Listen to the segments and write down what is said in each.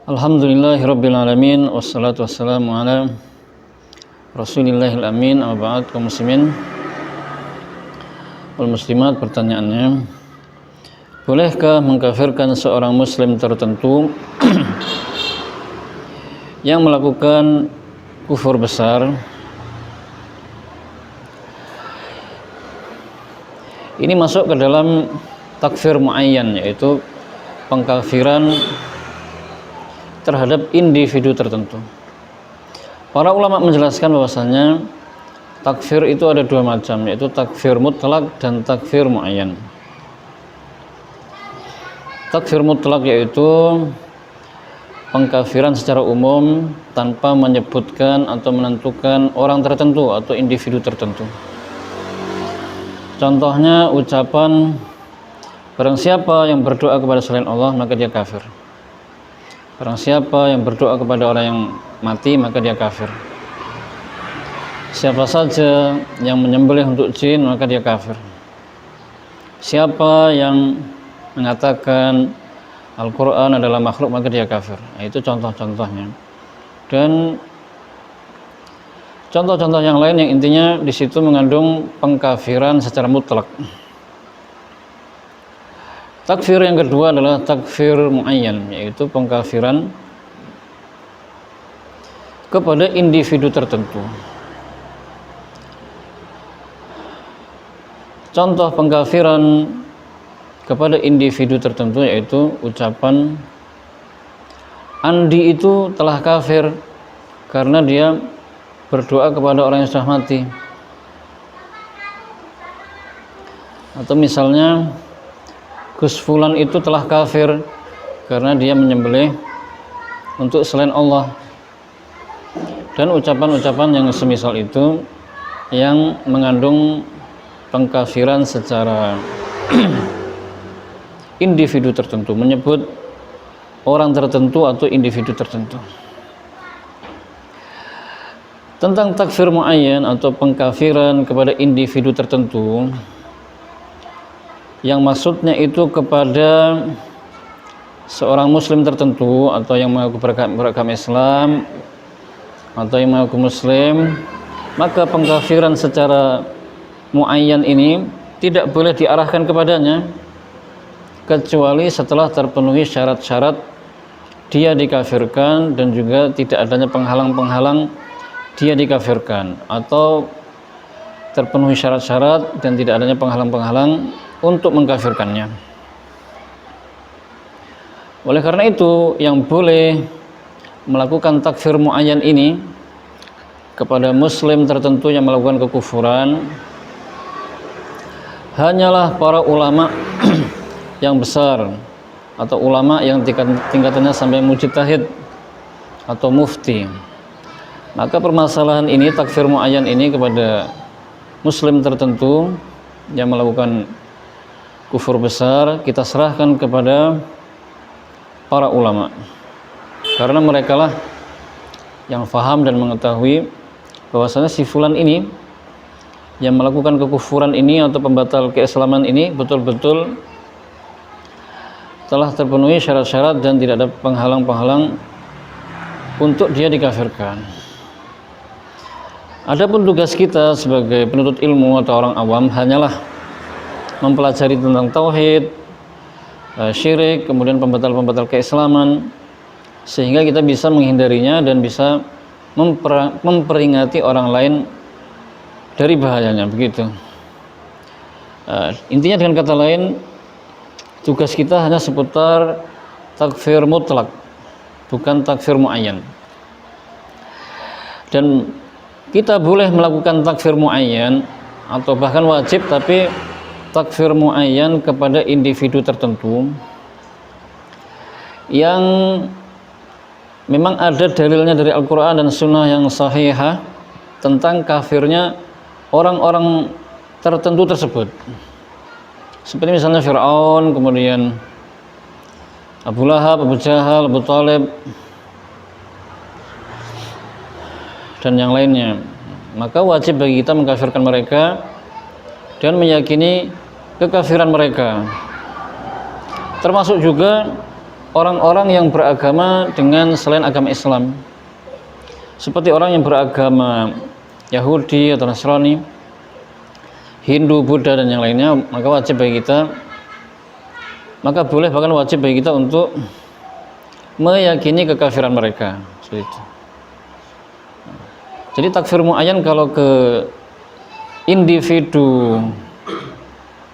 Alhamdulillahirabbil alamin wassalatu wassalamu ala Rasulillahil amin. Amma ba'd, kaum muslimin wal muslimat, pertanyaannya, bolehkah mengkafirkan seorang muslim tertentu yang melakukan kufur besar? Ini masuk ke dalam takfir muayyan, yaitu pengkafiran terhadap individu tertentu. Para ulama menjelaskan bahwasanya takfir itu ada dua macam, yaitu takfir mutlak dan takfir muayyan. Takfir mutlak yaitu pengkafiran secara umum tanpa menyebutkan atau menentukan orang tertentu atau individu tertentu. Contohnya ucapan, barang siapa yang berdoa kepada selain Allah maka dia kafir. Barang siapa yang berdoa kepada orang yang mati maka dia kafir. Siapa saja yang menyembelih untuk jin maka dia kafir. Siapa yang mengatakan Al-Quran adalah makhluk maka dia kafir. Nah, itu contoh-contohnya. Dan contoh-contoh yang lain yang intinya di situ mengandung pengkafiran secara mutlak. Takfir yang kedua adalah takfir muayyan, yaitu pengkafiran kepada individu tertentu. Contoh pengkafiran kepada individu tertentu yaitu ucapan Andi itu telah kafir karena dia berdoa kepada orang yang sudah mati. Atau misalnya Gus Fulan itu telah kafir karena dia menyembelih untuk selain Allah. Dan ucapan-ucapan yang semisal itu yang mengandung pengkafiran secara individu tertentu, menyebut orang tertentu atau individu tertentu. Tentang takfir muayyan atau pengkafiran kepada individu tertentu, yang maksudnya itu kepada seorang muslim tertentu atau yang mengaku beragama Islam atau yang mengaku muslim, maka pengkafiran secara muayyan ini tidak boleh diarahkan kepadanya kecuali setelah terpenuhi syarat-syarat dia dikafirkan dan juga tidak adanya penghalang-penghalang dia dikafirkan, atau terpenuhi syarat-syarat dan tidak adanya penghalang-penghalang untuk mengkafirkannya. Oleh karena itu, yang boleh melakukan takfir muayyan ini kepada muslim tertentu yang melakukan kekufuran hanyalah para ulama yang besar atau ulama yang tingkatannya sampai mujtahid atau mufti. Maka permasalahan ini, takfir muayyan ini kepada muslim tertentu yang melakukan kufur besar, kita serahkan kepada para ulama, karena merekalah yang faham dan mengetahui bahwasanya si fulan ini yang melakukan kekufuran ini atau pembatal keislaman ini betul-betul telah terpenuhi syarat-syarat dan tidak ada penghalang-penghalang untuk dia dikafirkan. Adapun tugas kita sebagai penuntut ilmu atau orang awam hanyalah mempelajari tentang tauhid, syirik, kemudian pembatal-pembatal keislaman, sehingga kita bisa menghindarinya dan bisa memperingati orang lain dari bahayanya, begitu. Intinya dengan kata lain, tugas kita hanya seputar takfir mutlak, bukan takfir muayyan. Dan kita boleh melakukan takfir muayyan atau bahkan wajib, tapi takfir muayyan kepada individu tertentu yang memang ada dalilnya dari Al-Quran dan Sunnah yang sahihah tentang kafirnya orang-orang tertentu tersebut, seperti misalnya Fir'aun, kemudian Abu Lahab, Abu Jahal, Abu Talib, dan yang lainnya. Maka wajib bagi kita mengkafirkan mereka dan meyakini kekafiran mereka. Termasuk juga orang-orang yang beragama dengan selain agama Islam, seperti orang yang beragama Yahudi atau Nasrani, Hindu, Buddha dan yang lainnya, maka wajib bagi kita, maka boleh bahkan wajib bagi kita untuk meyakini kekafiran mereka. Seperti itu. Jadi takfir muayyan kalau ke individu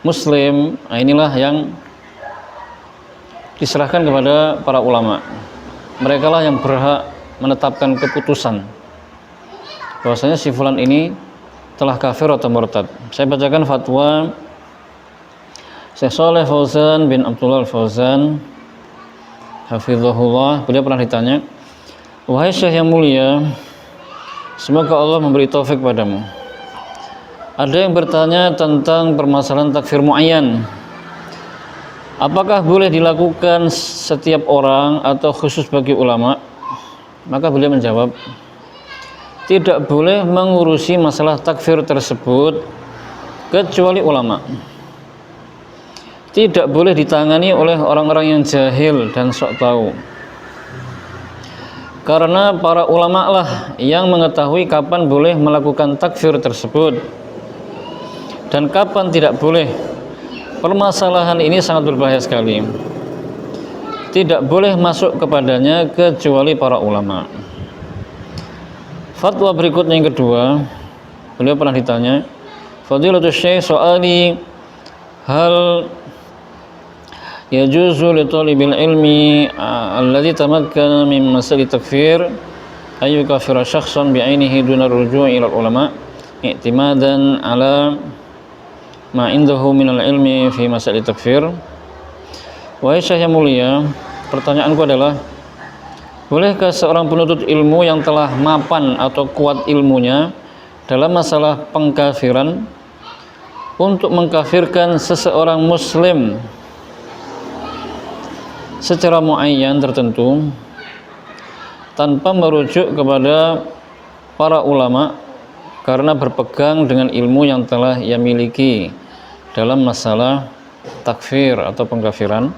Muslim, nah inilah yang diserahkan kepada para ulama. Mereka lah yang berhak menetapkan keputusan bahwasanya si fulan ini telah kafir atau murtad. Saya bacakan fatwa Syekh Shalih Fauzan bin Abdullah Al-Fauzan hafizahullah. Beliau pernah ditanya, "Wahai Syekh yang mulia, semoga Allah memberi taufik padamu. Ada yang bertanya tentang permasalahan takfir muayyan. Apakah boleh dilakukan setiap orang atau khusus bagi ulama?" Maka beliau menjawab, tidak boleh mengurusi masalah takfir tersebut kecuali ulama. Tidak boleh ditangani oleh orang-orang yang jahil dan sok tahu. Karena para ulama lah yang mengetahui kapan boleh melakukan takfir tersebut dan kapan tidak boleh. Permasalahan ini sangat berbahaya sekali. Tidak boleh masuk kepadanya kecuali para ulama. Fatwa berikutnya yang kedua, beliau pernah ditanya, Fadilatul Syekh soali hal yajuzu li talibil ilmi alladhi tamakkana min masail takfir ay yukafira syakhsan bi'ainihi duna ruju' ila ulama i'timadan ala ma indahu min al-ilmi fi masail takfir. Wahai Syekh yang mulia, pertanyaanku adalah, bolehkah seorang penuntut ilmu yang telah mapan atau kuat ilmunya dalam masalah pengkafiran untuk mengkafirkan seseorang muslim secara muayyan tertentu tanpa merujuk kepada para ulama karena berpegang dengan ilmu yang telah ia miliki dalam masalah takfir atau pengkafiran?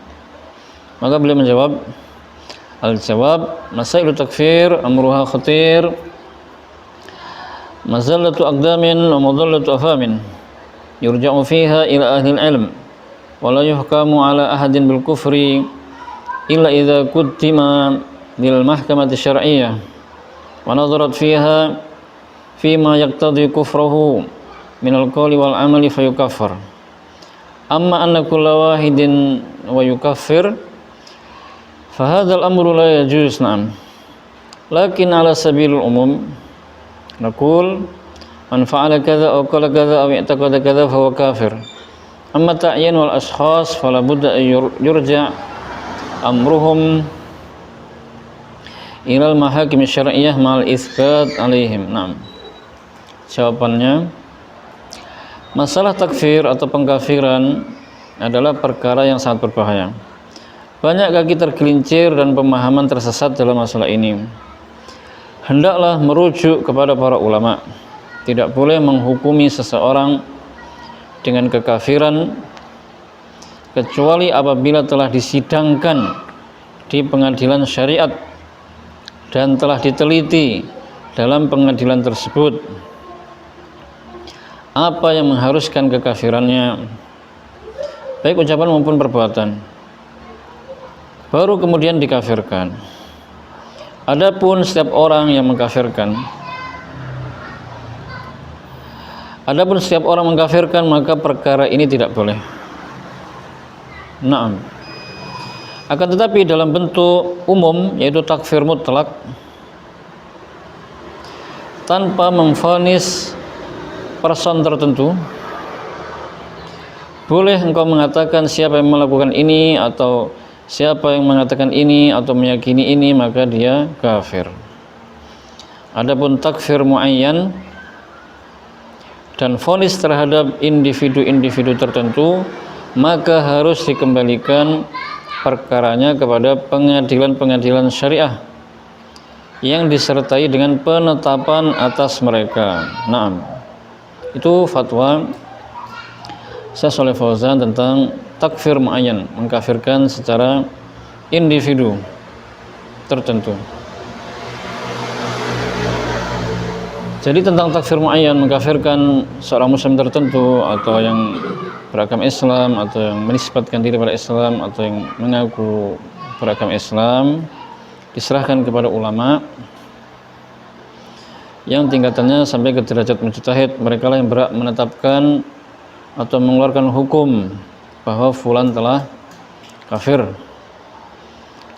Maka beliau menjawab, al-jawab, masailu takfir amruha khatir mazallatu aqdamin wa mudallatu afamin yurja'u fiha ila ahli al-ilm wa la yuhkamu ala ahadin bil kufri illa idza quddima lil mahkamati syar'iyyah wa nadarat fiha fima yaqtadi kufruhu min al-qawli wal amali fayukaffar. Amma anna kulla wahidin wa yukaffir fahadzal amru la yajuz, na'am. Lakin ala sabilul umum naqul man fa'ala kadza aw qala kadza aw i'taqada kadza fa huwa kafir. Amma ta'yin wal ashkhas fala budda yurja' amruhum ila al mahakim syar'iyyah ma'al itsbat 'alaihim. Naam. Jawabannya, masalah takfir atau pengkafiran adalah perkara yang sangat berbahaya. Banyak kaki tergelincir dan pemahaman tersesat dalam masalah ini. Hendaklah merujuk kepada para ulama. Tidak boleh menghukumi seseorang dengan kekafiran kecuali apabila telah disidangkan di pengadilan syariat dan telah diteliti dalam pengadilan tersebut apa yang mengharuskan kekafirannya, baik ucapan maupun perbuatan, baru kemudian dikafirkan. Adapun setiap orang yang mengkafirkan, maka perkara ini tidak boleh. Naam. Akan tetapi dalam bentuk umum, yaitu takfir mutlak, tanpa memvonis person tertentu, boleh engkau mengatakan siapa yang melakukan ini atau siapa yang mengatakan ini atau meyakini ini, maka dia kafir. Adapun takfir muayyan dan vonis terhadap individu-individu tertentu, maka harus dikembalikan perkaranya kepada pengadilan-pengadilan syariah yang disertai dengan penetapan atas mereka. Naam. Itu fatwa Syekh Shalih Fauzan tentang takfir muayyan, mengkafirkan secara individu tertentu. Jadi tentang takfir muayyan, mengkafirkan seorang muslim tertentu atau yang beragama Islam atau yang menisbatkan diri pada Islam atau yang mengaku beragama Islam, diserahkan kepada ulama yang tingkatannya sampai ke derajat mujtahid. Mereka lah yang berhak menetapkan atau mengeluarkan hukum bahwa fulan telah kafir.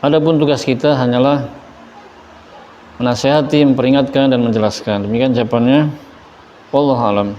Adapun tugas kita hanyalah menasihati, memperingatkan dan menjelaskan. Demikian jawabannya. Wallahu a'lam.